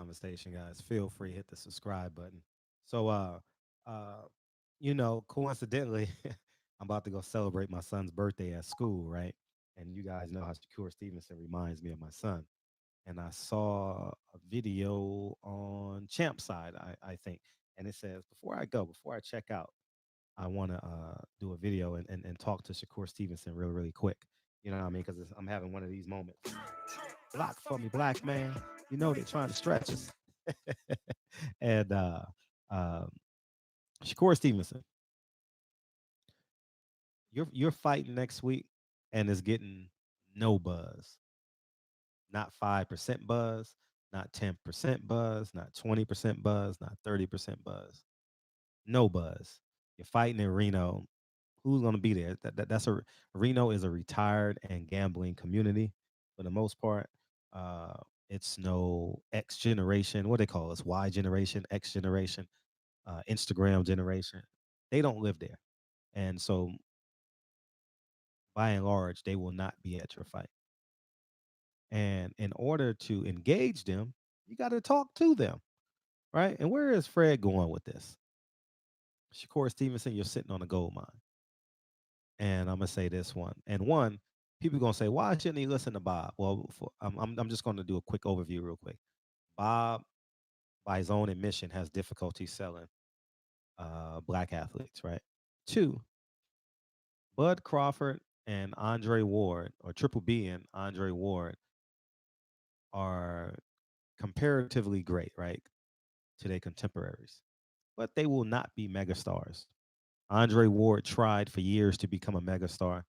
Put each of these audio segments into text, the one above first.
conversation, guys. Feel free hit the subscribe button. So, uh, coincidentally, I'm about to go celebrate my son's birthday at school, right? And you guys know how Shakur Stevenson reminds me of my son. And I saw a video on Champ Side, I think, and it says, before I check out, I want to do a video and talk to Shakur Stevenson real, really quick. You know what I mean? Because I'm having one of these moments. Block for me, black man. You know they're trying to stretch us. and um, Shakur Stevenson, you're fighting next week, and it's getting no buzz. Not 5% buzz, not 10% buzz, not 20% buzz, not 30% buzz. No buzz. You're fighting in Reno. Who's going to be there? That's a Reno is a retired and gambling community for the most part. Uh, it's no X generation. What they call us? Y generation, X generation, Instagram generation. They don't live there, and so by and large, they will not be at your fight. And in order to engage them, you got to talk to them, right? And where is Fred going with this? Shakur Stevenson, you're sitting on a gold mine. And I'm gonna say this one. And one, people gonna say, why shouldn't he listen to Bob? Well, I'm just gonna do a quick overview real quick. Bob, by his own admission, has difficulty selling black athletes, right? Two, Bud Crawford and Andre Ward, or Triple B and Andre Ward, are comparatively great, right, to their contemporaries, but they will not be megastars. Andre Ward tried for years to become a megastar.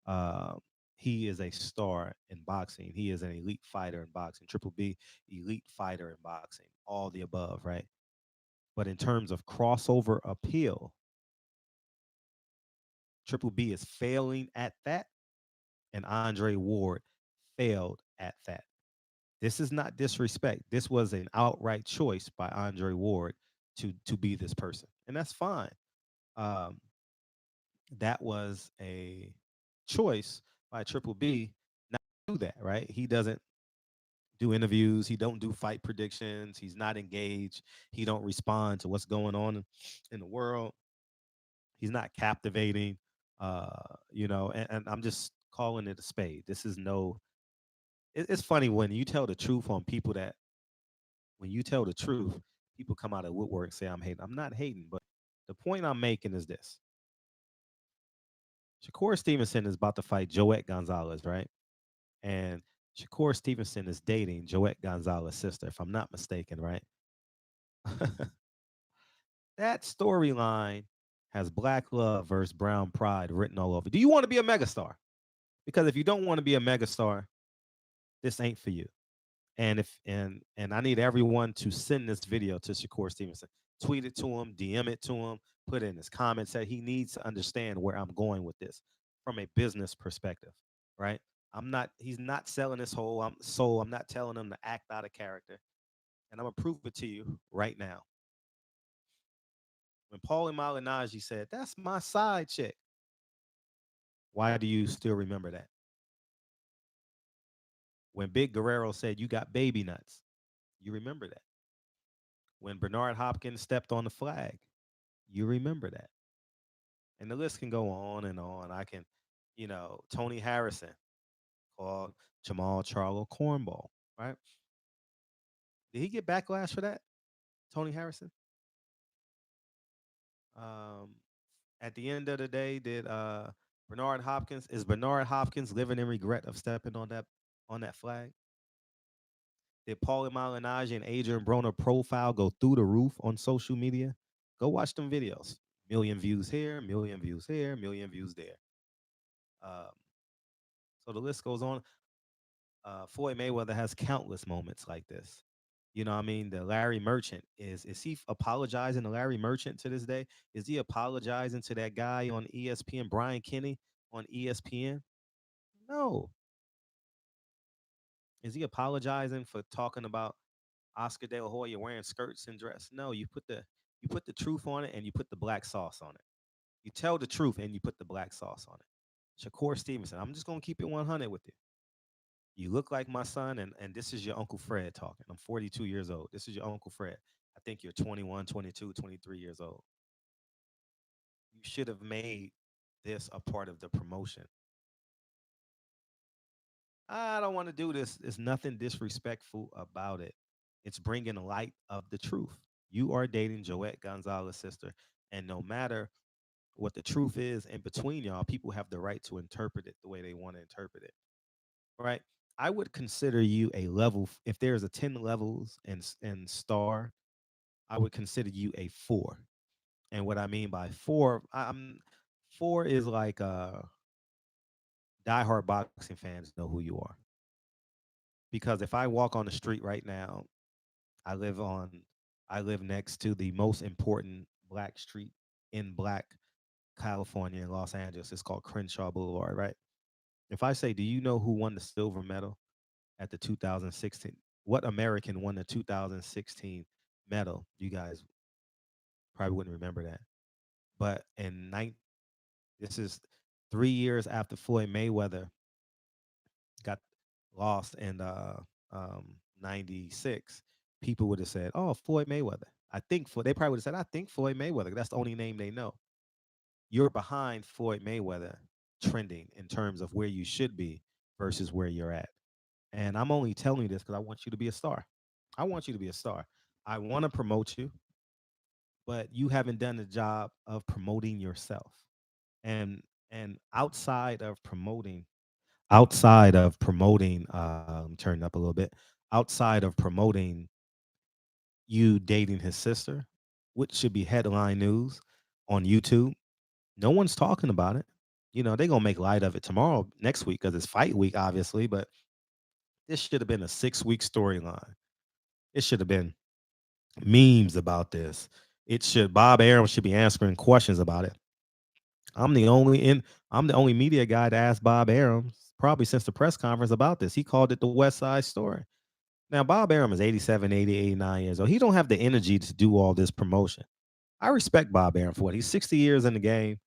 Uh, he is a star in boxing. He is an elite fighter in boxing. Triple B, elite fighter in boxing. All the above, right? But in terms of crossover appeal, Triple B is failing at that, and Andre Ward failed at that. This is not disrespect. This was an outright choice by Andre Ward to be this person, and that's fine. Um, that was a choice by Triple B not to do that, right? He doesn't do interviews, he don't do fight predictions, he's not engaged, he don't respond to what's going on in the world. He's not captivating, and I'm just calling it a spade. This is no it's funny when you tell the truth on people that when you tell the truth, people come out of woodwork and say I'm hating. I'm not hating, but the point I'm making is this. Shakur Stevenson is about to fight Joette Gonzalez, right? And Shakur Stevenson is dating Joette Gonzalez's sister, if I'm not mistaken, right? That storyline has Black Love versus Brown Pride written all over. Do you want to be a megastar? Because if you don't want to be a megastar, this ain't for you. And I need everyone to send this video to Shakur Stevenson. Tweet it to him, DM it to him, put it in his comments that he needs to understand where I'm going with this from a business perspective, right? He's not selling his whole soul. I'm not telling him to act out of character. And I'm gonna prove it to you right now. When Paulie Malignaggi said, "That's my side chick," why do you still remember that? When Big Guerrero said, "You got baby nuts," you remember that. When Bernard Hopkins stepped on the flag, you remember that. And the list can go on and on. Tony Harrison called Jamal Charlo cornball, right? Did he get backlash for that, Tony Harrison? Um, at the end of the day, did Bernard Hopkins living in regret of stepping on that flag? Did Paulie Malignaggi and Adrian Broner profile go through the roof on social media? Go watch them videos. Million views here, million views here, million views there. Um, so the list goes on. Floyd Mayweather has countless moments like this. You know what I mean? The Larry Merchant is he apologizing to Larry Merchant to this day? Is he apologizing to that guy on ESPN, Brian Kenny on ESPN? No. Is he apologizing for talking about Oscar De La Hoya wearing skirts and dress? No, you put the truth on it and you put the black sauce on it. You tell the truth and you put the black sauce on it. Shakur Stevenson, I'm just gonna keep it 100 with you. You look like my son, and this is your Uncle Fred talking. I'm 42 years old. This is your Uncle Fred. I think you're 21, 22, 23 years old. You should have made this a part of the promotion. I don't want to do this. There's nothing disrespectful about it. It's bringing light of the truth. You are dating Joette Gonzalez' sister, and no matter what the truth is in between y'all, people have the right to interpret it the way they want to interpret it. Right? I would consider you a level. If there's a 10 levels and star, I would consider you a four. And what I mean by four, four is like diehard boxing fans know who you are. Because if I walk on the street right now, I live on I live next to the most important black street in Black California in Los Angeles. It's called Crenshaw Boulevard, right? If I say, "Do you know who won the silver medal at the 2016? What American won the 2016 medal?" You guys probably wouldn't remember that. But this is 3 years after Floyd Mayweather got lost in 96, people would have said, "Oh, Floyd Mayweather." They probably would have said, "I think Floyd Mayweather." That's the only name they know. You're behind Floyd Mayweather trending in terms of where you should be versus where you're at. And I'm only telling you this because I want you to be a star. I want you to be a star. I want to promote you, but you haven't done the job of promoting yourself. And outside of promoting, turn up a little bit. Outside of promoting you dating his sister, which should be headline news on YouTube, no one's talking about it. They're gonna make light of it tomorrow, next week, because it's fight week, obviously. But this should have been a 6 week storyline. It should have been memes about this. Bob Arum should be answering questions about it. I'm the only in I'm the only media guy to ask Bob Arum probably since the press conference about this. He called it the West Side Story. Now Bob Arum is 87, 80, 89 years old. He don't have the energy to do all this promotion. I respect Bob Arum for what he's 60 years in the game.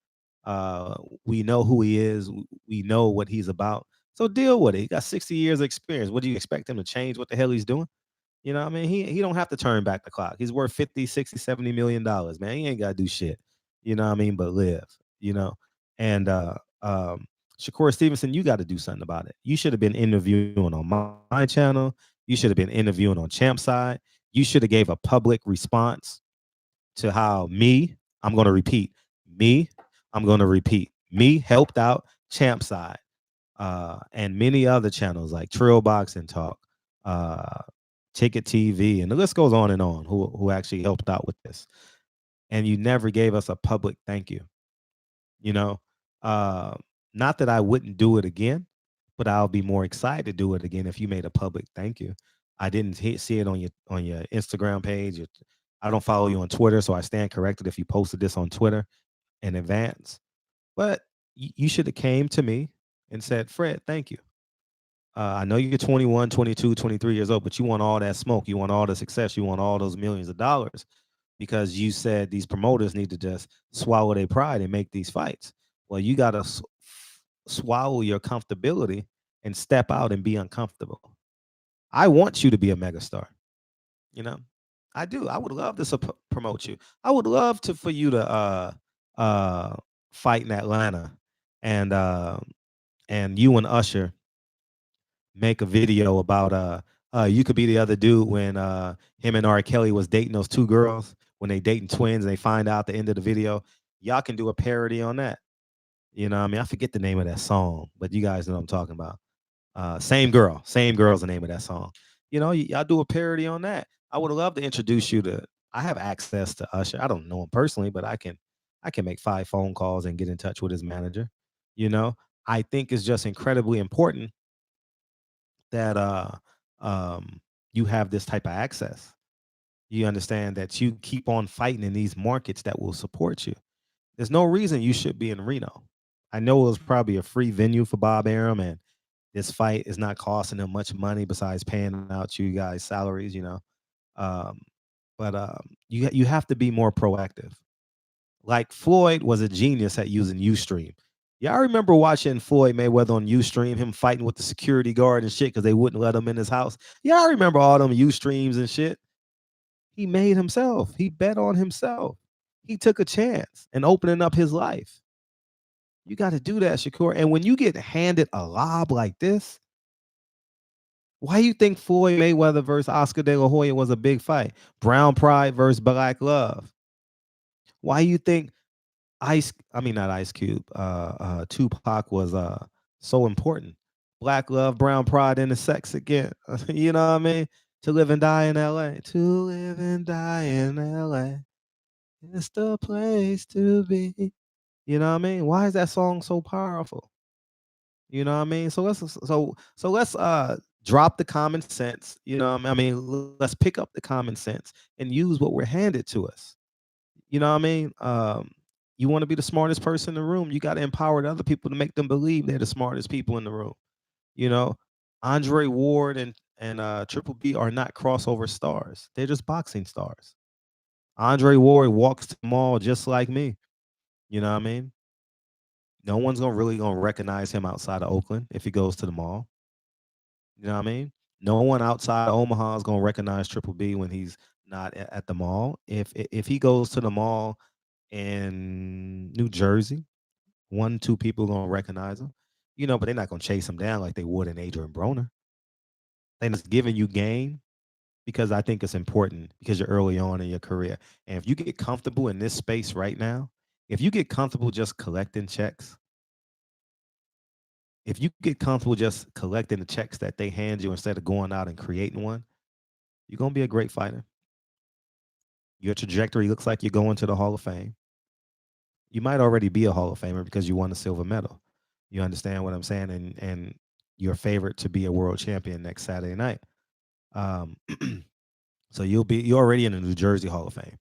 Uh, we know who he is. We know what he's about. So deal with it. He got 60 years of experience. What do you expect him to change what the hell he's doing? I mean, he don't have to turn back the clock. He's worth 50, 60, $70 million, man. He ain't got to do shit. I mean, but live, you know. And Shakur Stevenson, you got to do something about it. You should have been interviewing on my channel. You should have been interviewing on Champ's side. You should have gave a public response to how I'm going to repeat, me, me helped out Champ side, and many other channels like Trill Boxing Talk, uh, Ticket TV, and the list goes on and on. Who actually helped out with this, and you never gave us a public thank you. You know, uh, Not that I wouldn't do it again, but I'll be more excited to do it again if you made a public thank you. I didn't see it on your Instagram page. I don't follow you on Twitter, so I stand corrected if you posted this on Twitter in advance. But you should have came to me and said, "Fred, thank you. I know you're 21, 22, 23 years old, but you want all that smoke. You want all the success. You want all those millions of dollars because you said these promoters need to just swallow their pride and make these fights. Well, you got to swallow your comfortability and step out and be uncomfortable. I want you to be a megastar. You know, I do. I would love to promote you. I would love for you to uh, fight in Atlanta, and you and Usher make a video about you could be the other dude when him and R. Kelly was dating those two girls when they dating twins and they find out at the end of the video. Y'all can do a parody on that. What I mean, I forget the name of that song, but you guys know what I'm talking about. Same girl's the name of that song. Y'all do a parody on that. I would love to introduce you to. I have access to Usher. I don't know him personally, but I can make 5 phone calls and get in touch with his manager. You know, I think it's just incredibly important that you have this type of access. You understand that you keep on fighting in these markets that will support you. There's no reason you should be in Reno. I know it was probably a free venue for Bob Arum, and this fight is not costing him much money besides paying out you guys salaries. Um, but you have to be more proactive. Like Floyd was a genius at using UStream. Y'all remember watching Floyd Mayweather on Ustream, him fighting with the security guard and shit because they wouldn't let him in his house? Y'all remember all them Ustreams and shit? He made himself. He bet on himself. He took a chance in opening up his life. You got to do that, Shakur. And when you get handed a lob like this, why you think Floyd Mayweather versus Oscar De La Hoya was a big fight? Brown Pride versus Black Love. Why you think not Ice Cube, Tupac was so important? Black Love, Brown Pride, and the Sex again. You know what I mean? To live and die in LA. To live and die in LA. It's the place to be. You know what I mean? Why is that song so powerful? You know what I mean? So let's drop the common sense. You know what I mean? Let's pick up the common sense and use what we're handed to us. You know what I mean? You want to be the smartest person in the room, you got to empower the other people to make them believe they're the smartest people in the room. You know, Andre Ward and Triple B are not crossover stars. They're just boxing stars. Andre Ward walks to the mall just like me. You know what I mean? No one's gonna recognize him outside of Oakland if he goes to the mall. You know what I mean? No one outside of Omaha is gonna recognize Triple B when he's not at the mall. If he goes to the mall in New Jersey, 1, 2 people gonna recognize him. You know, but they're not gonna chase him down like they would in Adrian Broner. They're just giving you game because I think it's important because you're early on in your career. And if you get comfortable in this space right now, if you get comfortable just collecting checks, if you get comfortable just collecting the checks that they hand you instead of going out and creating one, you're gonna be a great fighter. Your trajectory looks like you're going to the Hall of Fame. You might already be a Hall of Famer because you won a silver medal. You understand what I'm saying? And you're favored to be a world champion next Saturday night. Um, so you're already in the New Jersey Hall of Fame.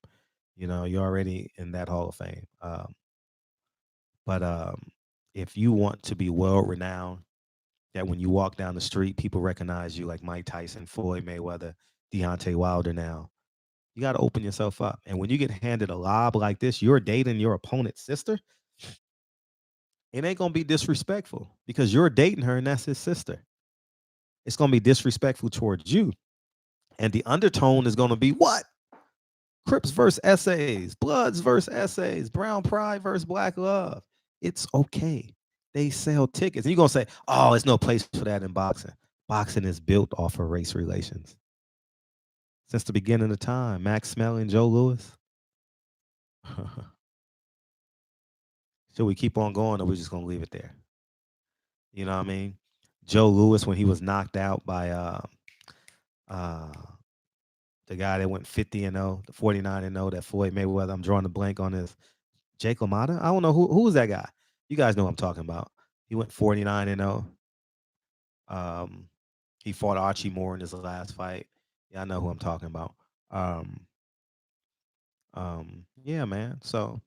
You know, you're already in that Hall of Fame. But if you want to be world renowned, that when you walk down the street, people recognize you like Mike Tyson, Floyd Mayweather, Deontay Wilder now. You got to open yourself up. And when you get handed a lob like this, you're dating your opponent's sister, it ain't going to be disrespectful because you're dating her and that's his sister. It's going to be disrespectful towards you. And the undertone is going to be what? Crips versus essays, Bloods versus essays, Brown Pride versus Black Love. It's okay. They sell tickets. And you're going to say, oh, there's no place for that in boxing. Boxing is built off of race relations. Since the beginning of time, Max Smelling, Joe Louis. Should we keep on going or we just going to leave it there? You know what I mean? Joe Louis, when he was knocked out by uh, the guy that went 50-0, the 49-0, that Floyd Mayweather. I'm drawing a blank on this. Jake LaMotta? I don't know who was that guy. You guys know what I'm talking about. He went 49-0. Um, he fought Archie Moore in his last fight. Yeah, I know who I'm talking about. Um, yeah, man. So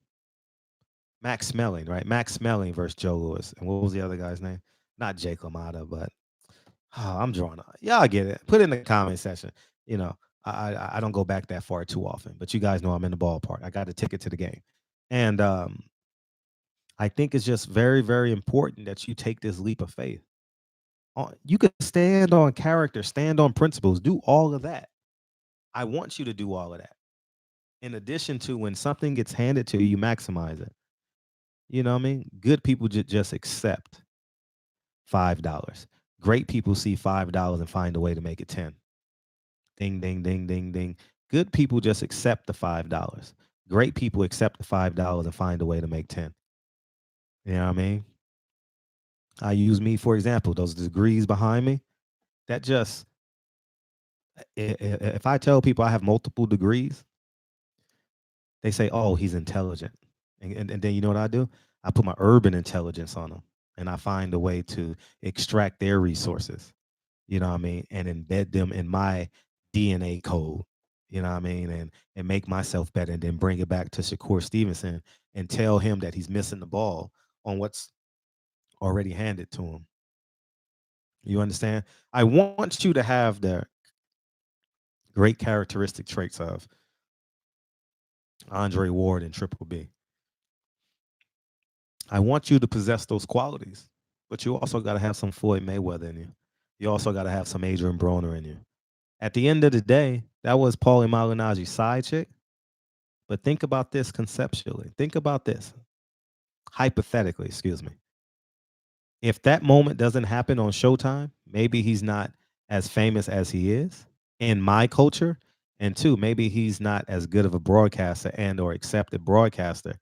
Max Smelling, right? Max Smelling versus Joe Louis. And what was the other guy's name? Not Jake LaMotta, but I'm drawing. Y'all get it. Put it in the comment section. You know, I don't go back that far too often, but you guys know I'm in the ballpark. I got a ticket to the game, and I think it's just very, very important that you take this leap of faith. You could stand on character, stand on principles, do all of that. I want you to do all of that. In addition to when something gets handed to you, you maximize it. You know what I mean? Good people just accept $5. Great people see $5 and find a way to make it 10. Ding, ding, ding, ding, ding. Good people just accept the $5. Great people accept the $5 and find a way to make 10. You know what I mean? I use me for example. Those degrees behind me, that just if I tell people I have multiple degrees, they say, "Oh, he's intelligent," and then you know what I do? I put my urban intelligence on them, and I find a way to extract their resources. You know what I mean, and embed them in my DNA code. You know what I mean, and make myself better, and then bring it back to Shakur Stevenson and tell him that he's missing the ball on what's already handed to him. You understand? I want you to have the great characteristic traits of Andre Ward and Triple B. I want you to possess those qualities, but you also got to have some Floyd Mayweather in you. You also got to have some Adrian Broner in you. At the end of the day, that was Paulie Malignaggi's side chick. But think about this conceptually. Think about this hypothetically, excuse me. If that moment doesn't happen on Showtime, maybe he's not as famous as he is in my culture. And two, maybe he's not as good of a broadcaster and or accepted broadcaster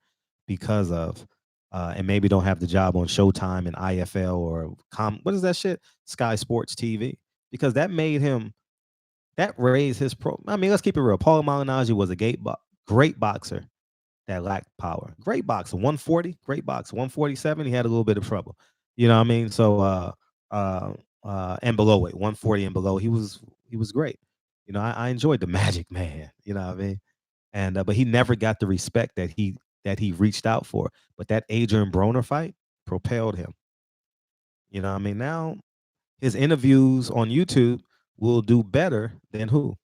because of and maybe don't have the job on Showtime and IFL or what is that shit? Sky Sports TV. Because that made him that raised his pro. I mean, let's keep it real. Paul Malignaggi was a great boxer that lacked power. Great boxer, 140, great boxer, 147. He had a little bit of trouble. You know what I mean? So and below weight, 140 and below, he was great. You know, I enjoyed the Magic Man. You know what I mean? And but he never got the respect that he reached out for. But that Adrian Broner fight propelled him. You know what I mean? Now his interviews on YouTube will do better than who?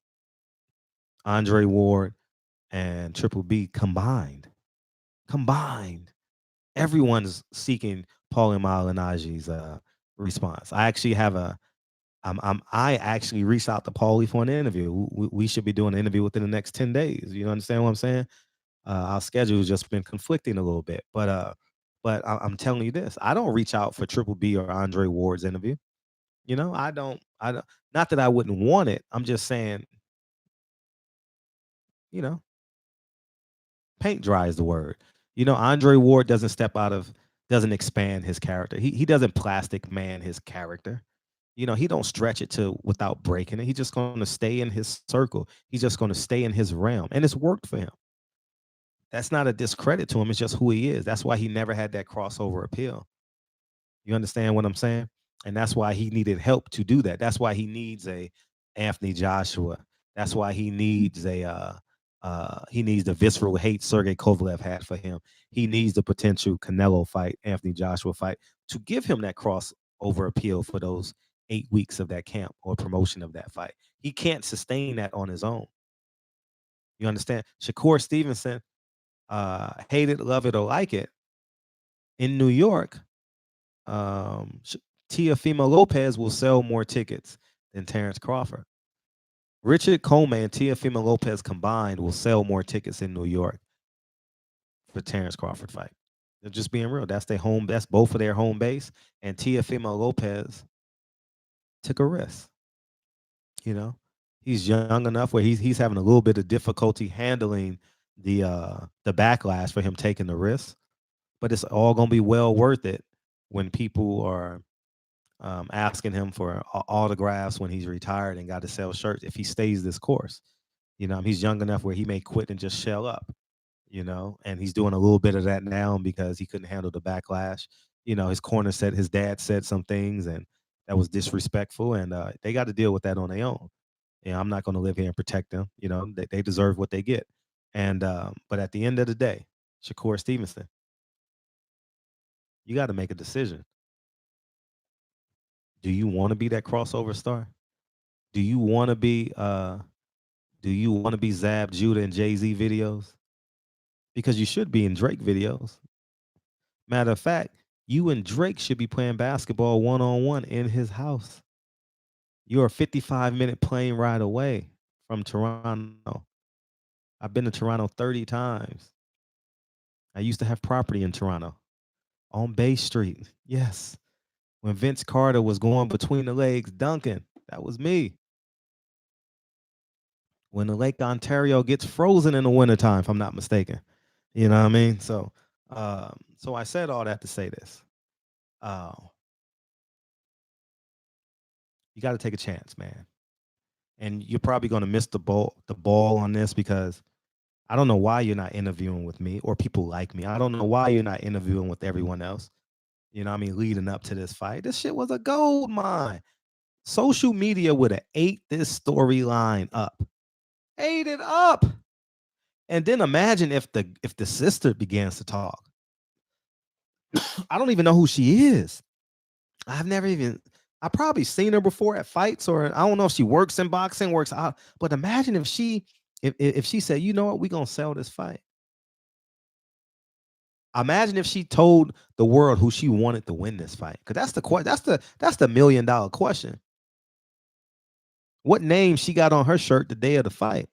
Andre Ward and Triple B combined. Combined. Everyone's seeking Paulie Malignaggi's response. I actually have I actually reached out to Paulie for an interview. We should be doing an interview within the next 10 days. You understand what I'm saying? Our schedule has just been conflicting a little bit, but I'm telling you this: I don't reach out for Triple B or Andre Ward's interview. You know, I don't. Not that I wouldn't want it. I'm just saying, you know, paint dry is the word. You know, Andre Ward doesn't expand his character. He doesn't plastic man his character. You know, he don't stretch it to without breaking it. He's just going to stay in his circle. He's just going to stay in his realm, and it's worked for him. That's not a discredit to him. It's just who he is. That's why he never had that crossover appeal. You understand what I'm saying? And that's why he needed help to do that. That's why he needs a Anthony Joshua. That's why he needs the visceral hate Sergey Kovalev had for him. He needs the potential Canelo fight, Anthony Joshua fight, to give him that crossover appeal for those 8 weeks of that camp or promotion of that fight. He can't sustain that on his own. You understand? Shakur Stevenson, hate it, love it, or like it, in New York, um, Teofimo Lopez will sell more tickets than Terrence Crawford. Richard Coleman and Teofimo Lopez combined will sell more tickets in New York for Terrence Crawford fight. They're just being real. That's their home. That's both of their home base. And Teofimo Lopez took a risk. You know, he's young enough where he's having a little bit of difficulty handling the backlash for him taking the risk. But it's all gonna be well worth it when people are asking him for autographs when he's retired and got to sell shirts if he stays this course. You know, he's young enough where he may quit and just shell up, you know, and he's doing a little bit of that now because he couldn't handle the backlash. You know, his corner said his dad said some things and that was disrespectful, and they got to deal with that on their own. You know, I'm not going to live here and protect them. You know, they deserve what they get. And but at the end of the day, Shakur Stevenson, you got to make a decision. Do you want to be that crossover star? Do you want to be Zab Judah in Jay-Z videos? Because you should be in Drake videos. Matter of fact, you and Drake should be playing basketball one-on-one in his house. You're a 55-minute plane ride away from Toronto. I've been to Toronto 30 times. I used to have property in Toronto on Bay Street. Yes. When Vince Carter was going between the legs dunking, that was me. When the Lake Ontario gets frozen in the wintertime, if I'm not mistaken. You know what I mean? So I said all that to say this. Uh, you got to take a chance, man. And you're probably going to miss the ball on this because I don't know why you're not interviewing with me or people like me. I don't know why you're not interviewing with everyone else. You know what I mean? Leading up to this fight, this shit was a gold mine. Social media would have ate this storyline up, ate it up. And then imagine if the sister begins to talk. I don't even know who she is. I've never even I probably seen her before at fights, or I don't know if she works in boxing, works out. But imagine if she said, you know what, we gonna sell this fight. Imagine if she told the world who she wanted to win this fight. Because that's the $1 million question. What name she got on her shirt the day of the fight?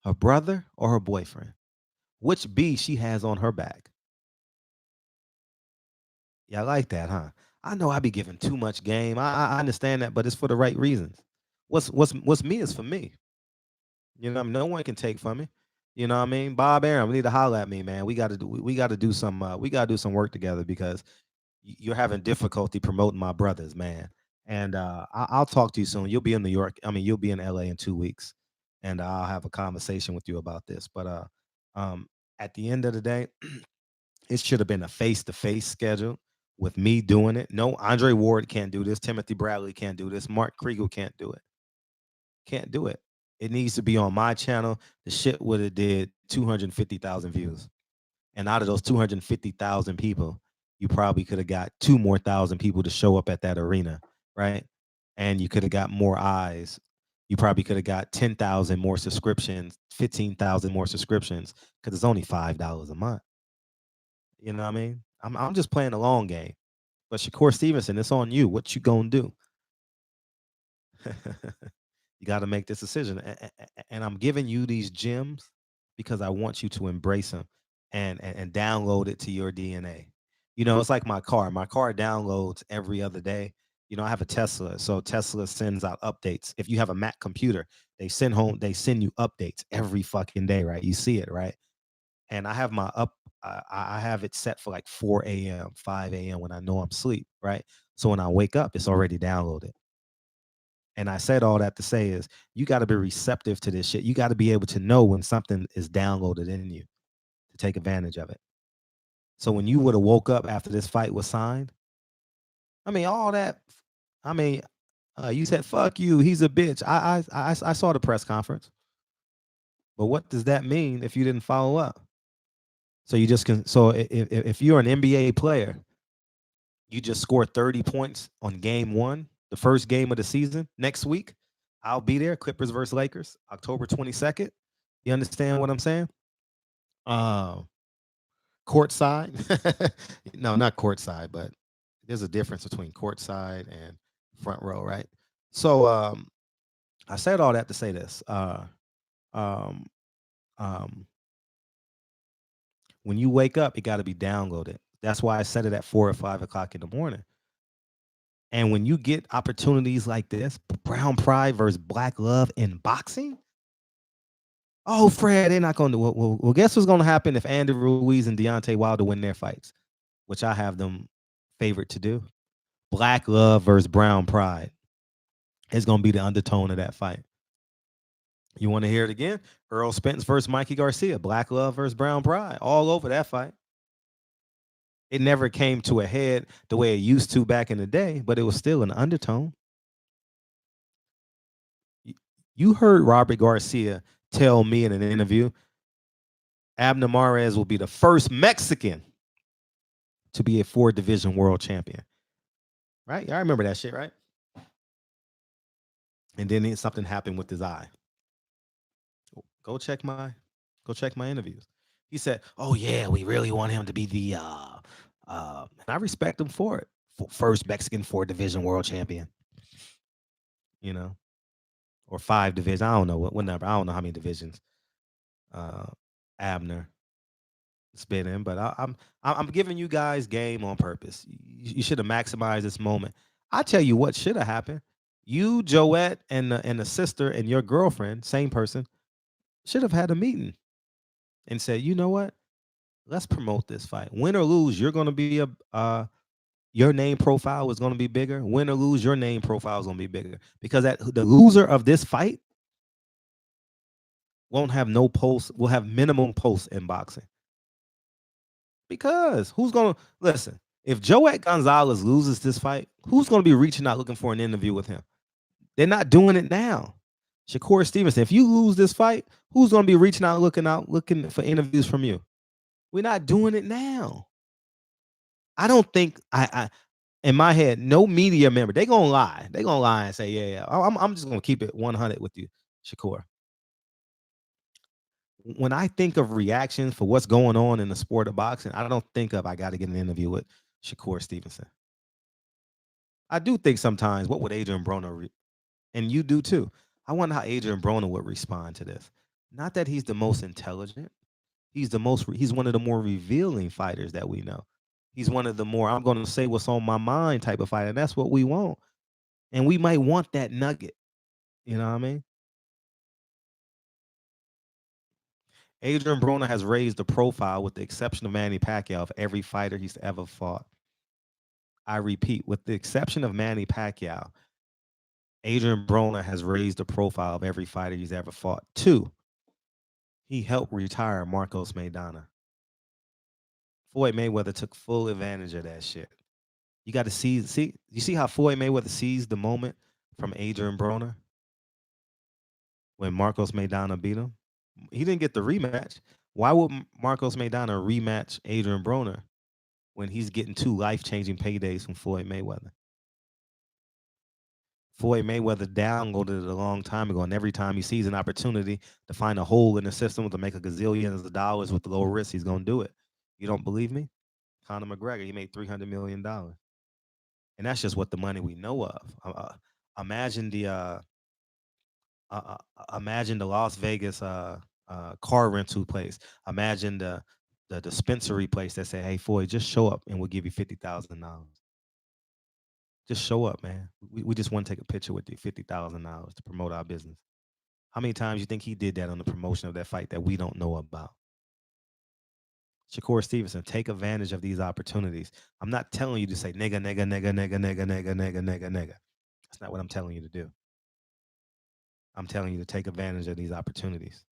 Her brother or her boyfriend? Which B she has on her back? Yeah, I like that, huh? I know I be giving too much game. I understand that, but it's for the right reasons. What's me is for me. You know, what I mean? No one can take from me. You know what I mean? Bob Arum, need to holler at me, man. We gotta do some work together because you're having difficulty promoting my brothers, man. And I'll talk to you soon. You'll be in New York. I mean, you'll be in LA in 2 weeks, and I'll have a conversation with you about this. But um, at the end of the day, it should have been a face-to-face schedule with me doing it. No, Andre Ward can't do this. Timothy Bradley can't do this. Mark Kriegel can't do it. Can't do it. It needs to be on my channel. The shit would have did 250,000 views. And out of those 250,000 people, you probably could have got 2 more thousand people to show up at that arena, right? And you could have got more eyes. You probably could have got 10,000 more subscriptions, 15,000 more subscriptions, because it's only $5 a month. You know what I mean? I'm just playing a long game. But Shakur Stevenson, it's on you. What you gonna do? You got to make this decision. And I'm giving you these gems because I want you to embrace them and download it to your DNA. You know, it's like my car. My car downloads every other day. You know, I have a Tesla, so Tesla sends out updates. If you have a Mac computer, they send you updates every fucking day, right? You see it, right? And I have my I have it set for like 4 a.m., 5 a.m. when I know I'm asleep, right? So when I wake up, it's already downloaded. And I said all that to say is you got to be receptive to this shit. You got to be able to know when something is downloaded in you to take advantage of it. So when you would have woke up after this fight was signed, I mean, all that, I mean, you said, fuck you, he's a bitch. I saw the press conference. But what does that mean if you didn't follow up? So you just can, so if you're an NBA player, you just scored 30 points on game one, the first game of the season next week. I'll be there, Clippers versus Lakers, October 22nd. You understand what I'm saying? Uh, Courtside. No, not courtside, but there's a difference between courtside and front row, right? So I said all that to say this. Um, um, when you wake up, it got to be downloaded. That's why I set it at 4 or 5 o'clock in the morning. And when you get opportunities like this, brown pride versus black love in boxing, oh, Fred, they're not going to. Well, guess what's going to happen if Andy Ruiz and Deontay Wilder win their fights, which I have them favored to do? Black love versus brown pride is going to be the undertone of that fight. You want to hear it again? Earl Spence versus Mikey Garcia, black love versus brown pride, all over that fight. It never came to a head the way it used to back in the day, but it was still an undertone. You heard Robert Garcia tell me in an interview, Abner Mares will be the first Mexican to be a 4 division world champion. Right? I remember that shit, right? And then something happened with his eye. Go check my interviews. He said, "Oh yeah, we really want him to be the and I respect him for it. First Mexican 4 division world champion. You know, or 5 divisions. I don't know what number. I don't know how many divisions Abner has been in, but I'm giving you guys game on purpose. You should have maximized this moment. I tell you what should have happened. You, Joette, and the sister and your girlfriend, same person, should have had a meeting and said, you know what? Let's promote this fight. Win or lose, you're going to be your name profile is going to be bigger. Win or lose, your name profile is going to be bigger because the loser of this fight won't have no posts. Will have minimum posts in boxing. Because who's going to listen? If Joette Gonzalez loses this fight, who's going to be reaching out looking for an interview with him? They're not doing it now. Shakur Stevenson, if you lose this fight, who's going to be reaching out looking for interviews from you? We're not doing it now. I don't think I in my head, no media member, they gonna lie. They gonna lie and say, yeah. I'm just gonna keep it 100 with you, Shakur. When I think of reactions for what's going on in the sport of boxing, I don't think of I got to get an interview with Shakur Stevenson. I do think sometimes, what would Adrian Broner, and you do too. I wonder how Adrian Broner would respond to this. Not that he's the most intelligent. He's one of the more revealing fighters that we know. He's one of the more, I'm going to say what's on my mind type of fighter. And that's what we want. And we might want that nugget. You know what I mean? Adrian Broner has raised the profile, with the exception of Manny Pacquiao, of every fighter he's ever fought. I repeat, with the exception of Manny Pacquiao, Adrian Broner has raised the profile of every fighter he's ever fought. 2, he helped retire Marcos Maidana. Floyd Mayweather took full advantage of that shit. You got to see, you see how Floyd Mayweather seized the moment from Adrian Broner when Marcos Maidana beat him? He didn't get the rematch. Why would Marcos Maidana rematch Adrian Broner when he's getting 2 life-changing paydays from Floyd Mayweather? Floyd Mayweather downloaded it a long time ago, and every time he sees an opportunity to find a hole in the system to make a gazillions of dollars with low risk, he's going to do it. You don't believe me? Conor McGregor, he made $300 million. And that's just what the money we know of. Imagine the imagine the Las Vegas car rental place. Imagine the dispensary place that say, "Hey, Floyd, just show up and we'll give you $50,000. Just show up, man. We just want to take a picture with you, $50,000 to promote our business." How many times you think he did that on the promotion of that fight that we don't know about? Shakur Stevenson, take advantage of these opportunities. I'm not telling you to say nigga, nigga, nigga, nigga, nigga, nigga, nigga, nigga, nigga. That's not what I'm telling you to do. I'm telling you to take advantage of these opportunities.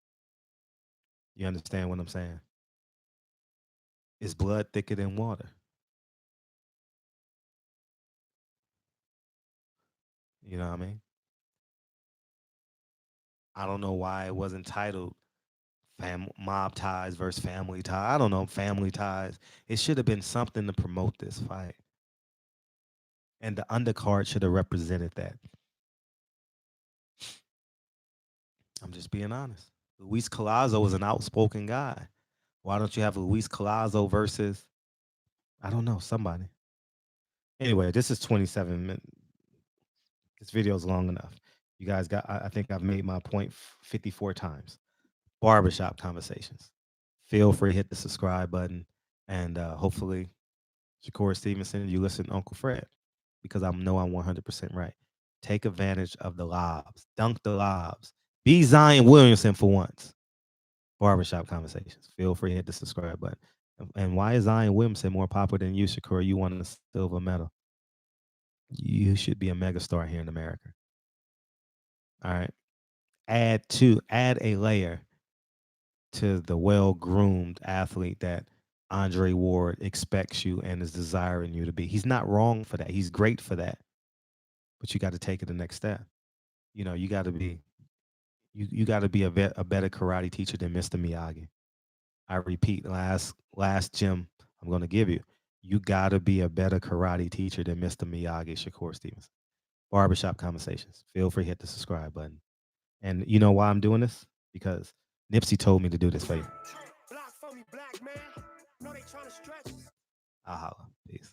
You understand what I'm saying? Is blood thicker than water? You know what I mean? I don't know why it wasn't titled mob ties versus family ties. I don't know, family ties. It should have been something to promote this fight. And the undercard should have represented that. I'm just being honest. Luis Collazo is an outspoken guy. Why don't you have Luis Collazo versus, I don't know, somebody? Anyway, this is 27 minutes. This video is long enough. You guys got, I think I've made my point 54 times. Barbershop Conversations. Feel free to hit the subscribe button. And hopefully, Shakur Stevenson, you listen to Uncle Fred, because I know I'm 100% right. Take advantage of the lobs. Dunk the lobs. Be Zion Williamson for once. Barbershop Conversations. Feel free to hit the subscribe button. And why is Zion Williamson more popular than you, Shakur? You won a silver medal. You should be a megastar here in America. All right. Add a layer to the well-groomed athlete that Andre Ward expects you and is desiring you to be. He's not wrong for that. He's great for that. But you got to take it the next step. You know, you got to be you got to be a better karate teacher than Mr. Miyagi. I repeat, last gem I'm going to give you. You got to be a better karate teacher than Mr. Miyagi, Shakur Stevenson. Barbershop Conversations. Feel free to hit the subscribe button. And you know why I'm doing this? Because Nipsey told me to do this for you. I'll holla. Peace.